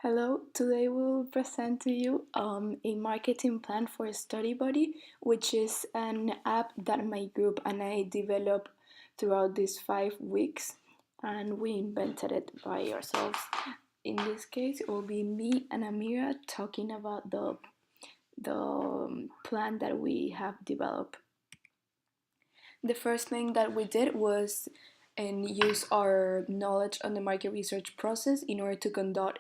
Hello, today we'll present to you a marketing plan for Studybuddy, which is an app that my group and I developed throughout these 5 weeks, and we invented it by ourselves. In this case, it will be me and Amira talking about the plan that we have developed. The first thing that we did was use our knowledge on the market research process in order to conduct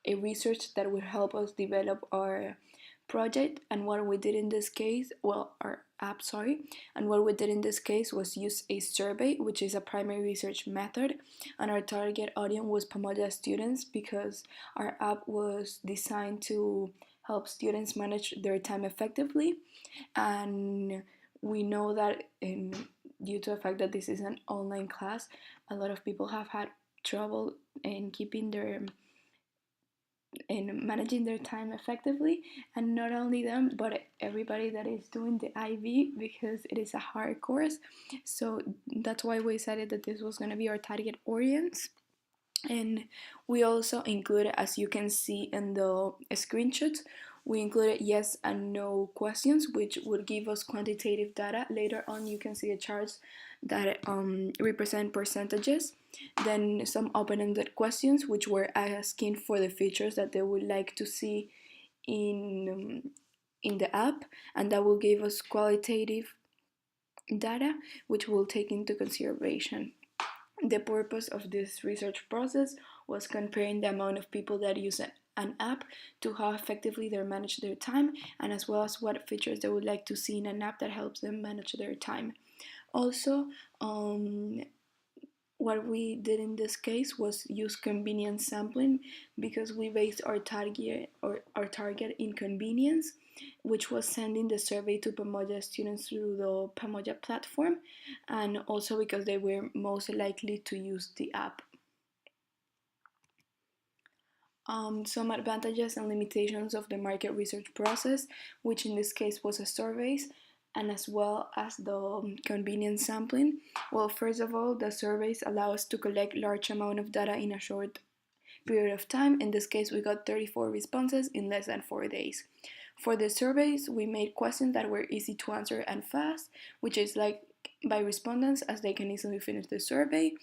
a research that would help us develop our project. And what we did in this case, well, our app, sorry, and what we did in this case was use a survey, which is a primary research method, and our target audience was Pamoja students because our app was designed to help students manage their time effectively. And we know that due to the fact that this is an online class, a lot of people have had trouble in keeping their in managing their time effectively, and not only them but everybody that is doing the IB because it is a hard course. So that's why we decided that this was going to be our target audience. And we also included, as you can see in the screenshots, we included yes and no questions, which would give us quantitative data. Later on, you can see the charts that represent percentages. Then some open-ended questions, which were asking for the features that they would like to see in the app, and that will give us qualitative data, which we'll take into consideration. The purpose of this research process was comparing the amount of people that use an app to how effectively they manage their time, and as well as what features they would like to see in an app that helps them manage their time. Also, what we did in this case was use convenience sampling because we based our target in convenience, which was sending the survey to Pamoja students through the Pamoja platform, and also because they were most likely to use the app. Some advantages and limitations of the market research process, which in this case was a surveys, and as well as the convenience sampling. Well, first of all, the surveys allow us to collect large amount of data in a short period of time. In this case, we got 34 responses in less than 4 days. For the surveys, we made questions that were easy to answer and fast, which is like by respondents as they can easily finish the survey.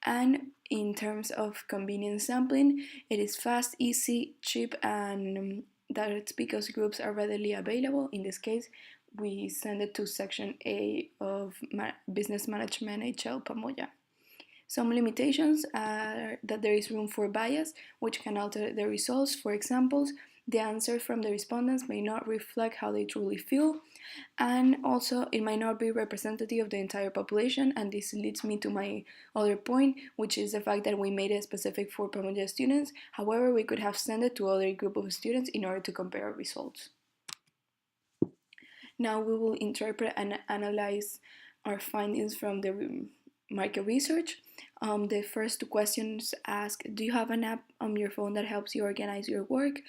And in terms of convenience sampling, it is fast, easy, cheap, and that's because groups are readily available. In this case, we send it to section A of Business Management HL Pamoja. Some limitations are that there is room for bias, which can alter the results. For example, the answers from the respondents may not reflect how they truly feel, and also it might not be representative of the entire population. And this leads me to my other point, which is the fact that we made it specific for Pamoja students. However, we could have sent it to other group of students in order to compare results. Now we will interpret and analyze our findings from the market research. The first two questions ask, do you have an app on your phone that helps you organize your work?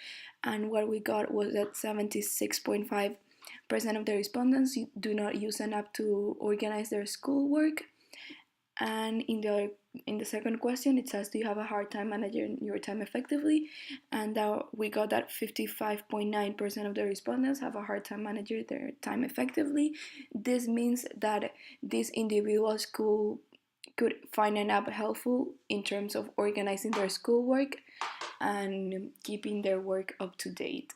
And what we got was that 76.5% of the respondents do not use an app to organize their schoolwork. And in the second question, it says, do you have a hard time managing your time effectively? And we got that 55.9% of the respondents have a hard time managing their time effectively. This means that these individuals could find an app helpful in terms of organizing their schoolwork and keeping their work up to date.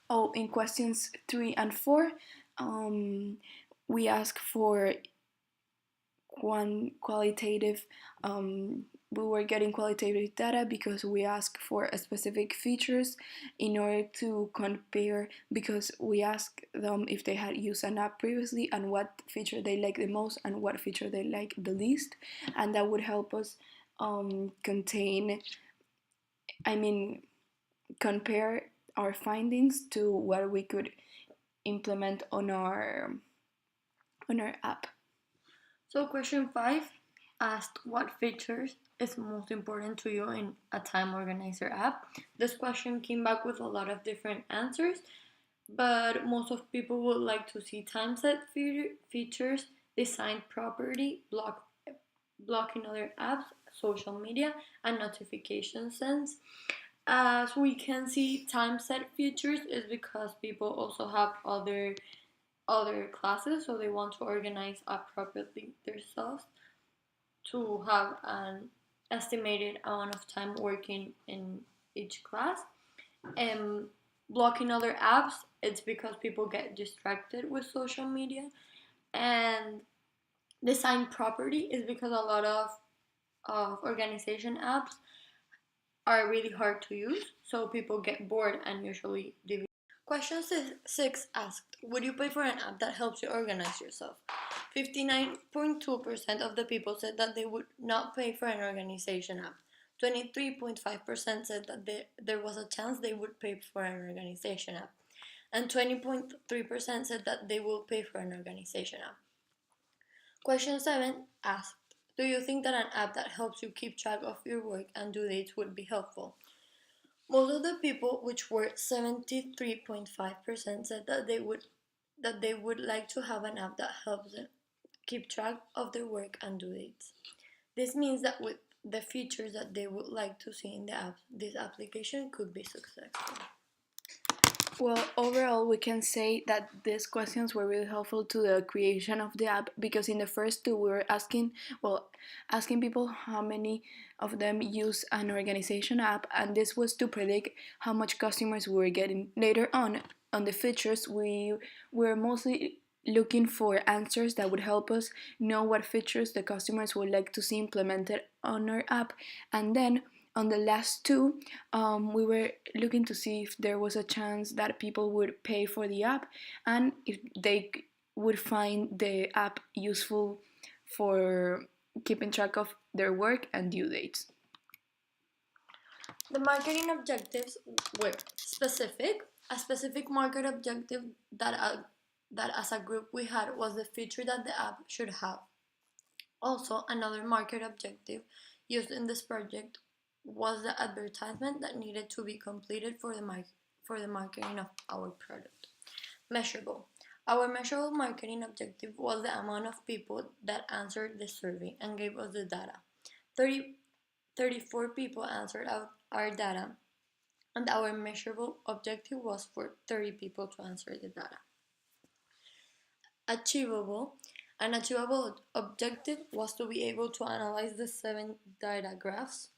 Oh, in questions 3 and 4, we ask for qualitative we were getting qualitative data because we asked for specific features in order to compare, because we asked them if they had used an app previously and what feature they like the most and what feature they like the least, and that would help us compare our findings to what we could implement on our app. So question 5 asked what features is most important to you in a time organizer app. This question came back with a lot of different answers, but most of people would like to see time set features, design property, blocking other apps, social media and notification sends. As we can see, time set features is because people also have other classes, so they want to organize appropriately themselves to have an estimated amount of time working in each class. And blocking other apps, it's because people get distracted with social media. And design property is because a lot of organization apps are really hard to use, so people get bored and usually delete. Question 6 asked, would you pay for an app that helps you organize yourself? 59.2% of the people said that they would not pay for an organization app. 23.5% said that there was a chance they would pay for an organization app. And 20.3% said that they will pay for an organization app. Question 7 asked, do you think that an app that helps you keep track of your work and due dates would be helpful? Most of the people, which were 73.5%, said that they would like to have an app that helps them keep track of their work and due dates. This means that with the features that they would like to see in the app, this application could be successful. Well, overall, we can say that these questions were really helpful to the creation of the app because in the first two, we were asking people how many of them use an organization app, and this was to predict how much customers we were getting. Later on the features, we were mostly looking for answers that would help us know what features the customers would like to see implemented on our app, and then on the last two, we were looking to see if there was a chance that people would pay for the app and if they would find the app useful for keeping track of their work and due dates. The marketing objectives were specific. A specific market objective that as a group we had was the feature that the app should have. Also, another market objective used in this project was the advertisement that needed to be completed for the marketing of our product. Measurable. Our measurable marketing objective was the amount of people that answered the survey and gave us the data. 34 people answered our data, and our measurable objective was for 30 people to answer the data. Achievable. An achievable objective was to be able to analyze the 7 data graphs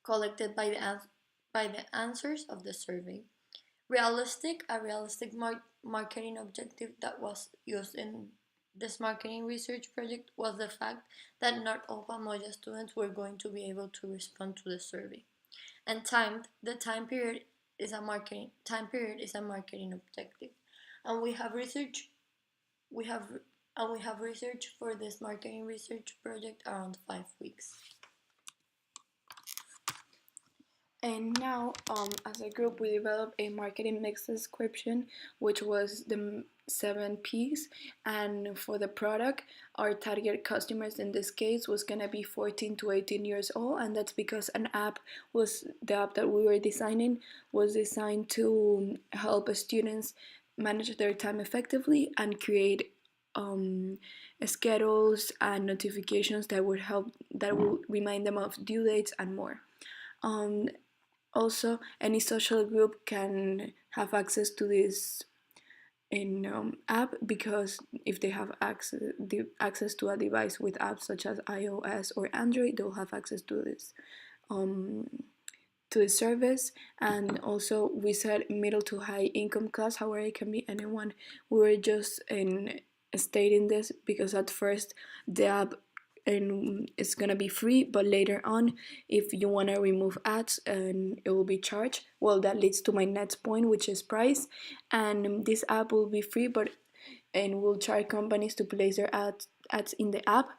collected by the answers of the survey. Realistic. A realistic marketing objective that was used in this marketing research project was the fact that not all Pamoja students were going to be able to respond to the survey. And timed. The time period is a marketing objective, and we have research for this marketing research project around 5 weeks. And now, as a group, we developed a marketing mix description, which was the 7 P's. And for the product, our target customers in this case was gonna be 14 to 18 years old, and that's because the app that we were designing was designed to help students manage their time effectively and create schedules and notifications that will remind them of due dates and more. Also, any social group can have access to this app because if they have access to a device with apps such as iOS or Android, they'll have access to this service. And also, we said middle to high income class. However, it can be anyone. We were just stating this because at first the app and it's gonna be free, but later on if you want to remove ads and it will be charged. Well, that leads to my next point, which is price. And this app will be free, and will charge companies to place their ads in the app,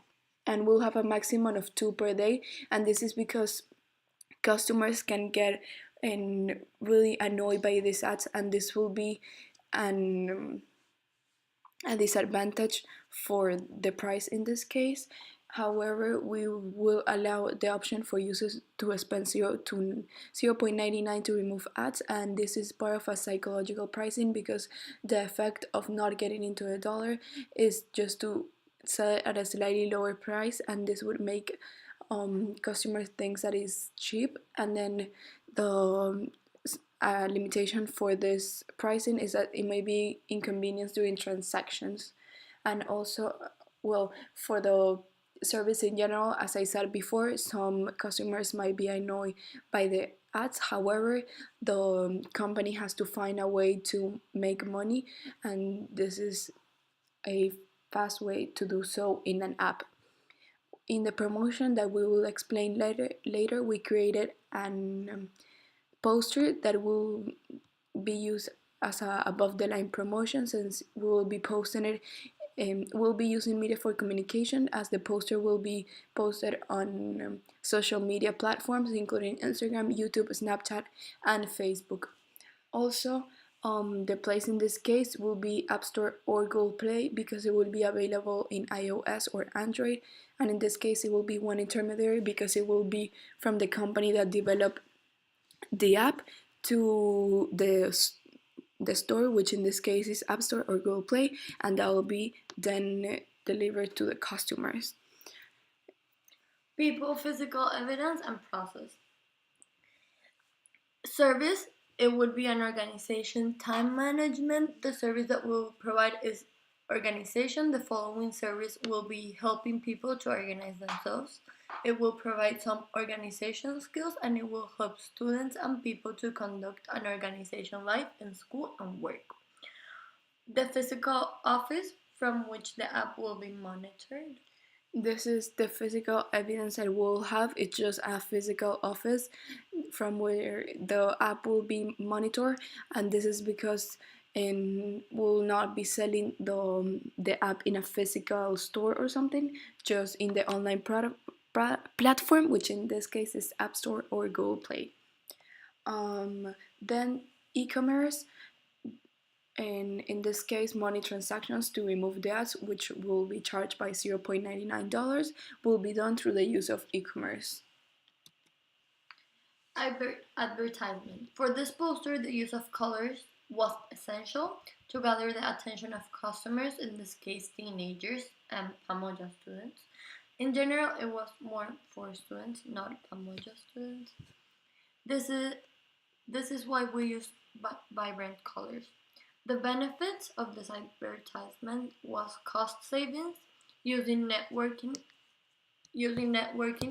and we'll have a maximum of 2 per day. And this is because customers can get really annoyed by these ads, and this will be a disadvantage for the price in this case. However, we will allow the option for users to spend 0.99 to remove ads, and this is part of a psychological pricing because the effect of not getting into the dollar is just to sell it at a slightly lower price, and this would make customer thinks that is cheap, and then the limitation for this pricing is that it may be inconvenience during transactions, and also, well, for the service in general, as I said before, some customers might be annoyed by the ads. However, the company has to find a way to make money, and this is a fast way to do so in an app. In the promotion that we will explain later, we created an poster that will be used as a above the line promotion, since we will be posting it. We'll be using media for communication, as the poster will be posted on social media platforms including Instagram, YouTube, Snapchat, and Facebook. Also, the place in this case will be App Store or Google Play, because it will be available in iOS or Android. And in this case, it will be one intermediary, because it will be from the company that developed the app to the store, which in this case is App Store or Google Play, and that will be then delivered to the customers. People, physical evidence, and process. Service, it would be an organization. Time management, the service that we'll provide is organization. The following service will be helping people to organize themselves. It will provide some organization skills, and it will help students and people to conduct an organization life in school and work. The physical office from which the app will be monitored. This is the physical evidence that we'll have. It's just a physical office from where the app will be monitored, and this is because we'll not be selling the app in a physical store or something, just in the online platform, which in this case is App Store or Google Play. Then e-commerce, and in this case, money transactions to remove the ads, which will be charged by $0.99, will be done through the use of e-commerce. Advertisement. For this poster, the use of colors was essential to gather the attention of customers, in this case teenagers and Pamoja students. In general, it was more for students, not Pamoja students. This is why we use vibrant colors. The benefits of this advertisement was cost savings. Using networking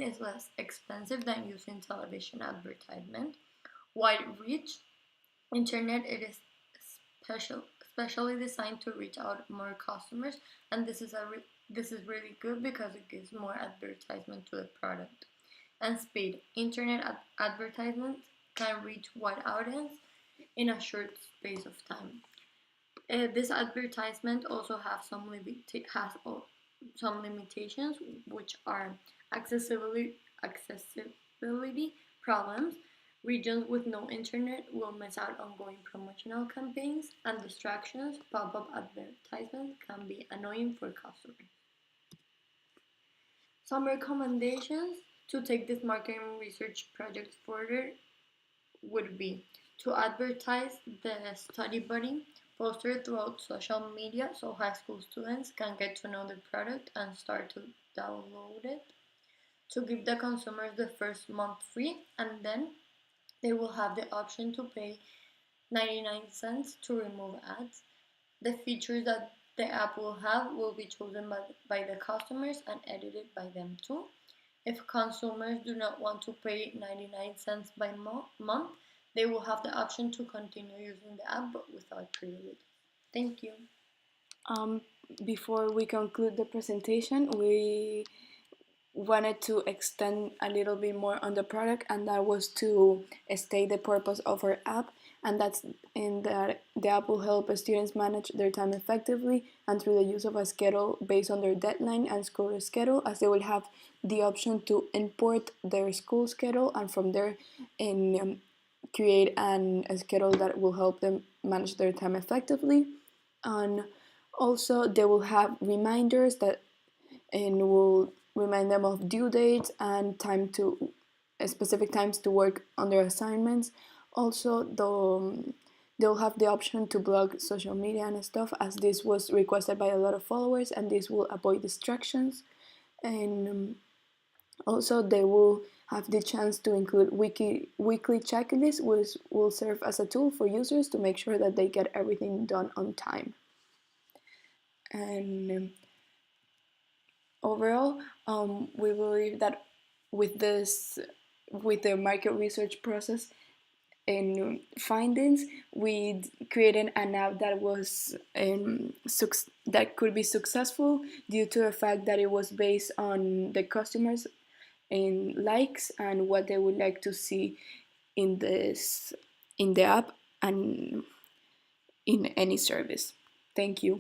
is less expensive than using television advertisement. Wide reach. Internet, it is specially designed to reach out more customers, and this is really good because it gives more advertisement to the product. And speed. Internet advertisements can reach wide audience in a short space of time. This advertisement also has some limitations, which are accessibility problems. Regions with no internet will miss out on ongoing promotional campaigns, and distractions. Pop-up advertisements can be annoying for customers. Some recommendations to take this marketing research project further would be to advertise the Studybuddy poster throughout social media, so high school students can get to know the product and start to download it. To give the consumers the first month free, and then they will have the option to pay 99 cents to remove ads. The features that the app will have will be chosen by the customers and edited by them too. If consumers do not want to pay 99 cents by month, they will have the option to continue using the app but without privilege. Thank you. Before we conclude the presentation, we wanted to extend a little bit more on the product, and that was to state the purpose of our app, and that's in that the app will help students manage their time effectively and through the use of a schedule based on their deadline and school schedule, as they will have the option to import their school schedule and from there create a schedule that will help them manage their time effectively. And also they will have reminders that will remind them of due dates and specific times to work on their assignments. Also, they'll have the option to blog social media and stuff, as this was requested by a lot of followers, and this will avoid distractions. And Also, they will have the chance to include weekly checklists, which will serve as a tool for users to make sure that they get everything done on time. And overall, we believe that with this, with the market research process and findings, we created an app that was that could be successful due to the fact that it was based on the customers and likes and what they would like to see in this in the app and in any service. Thank you.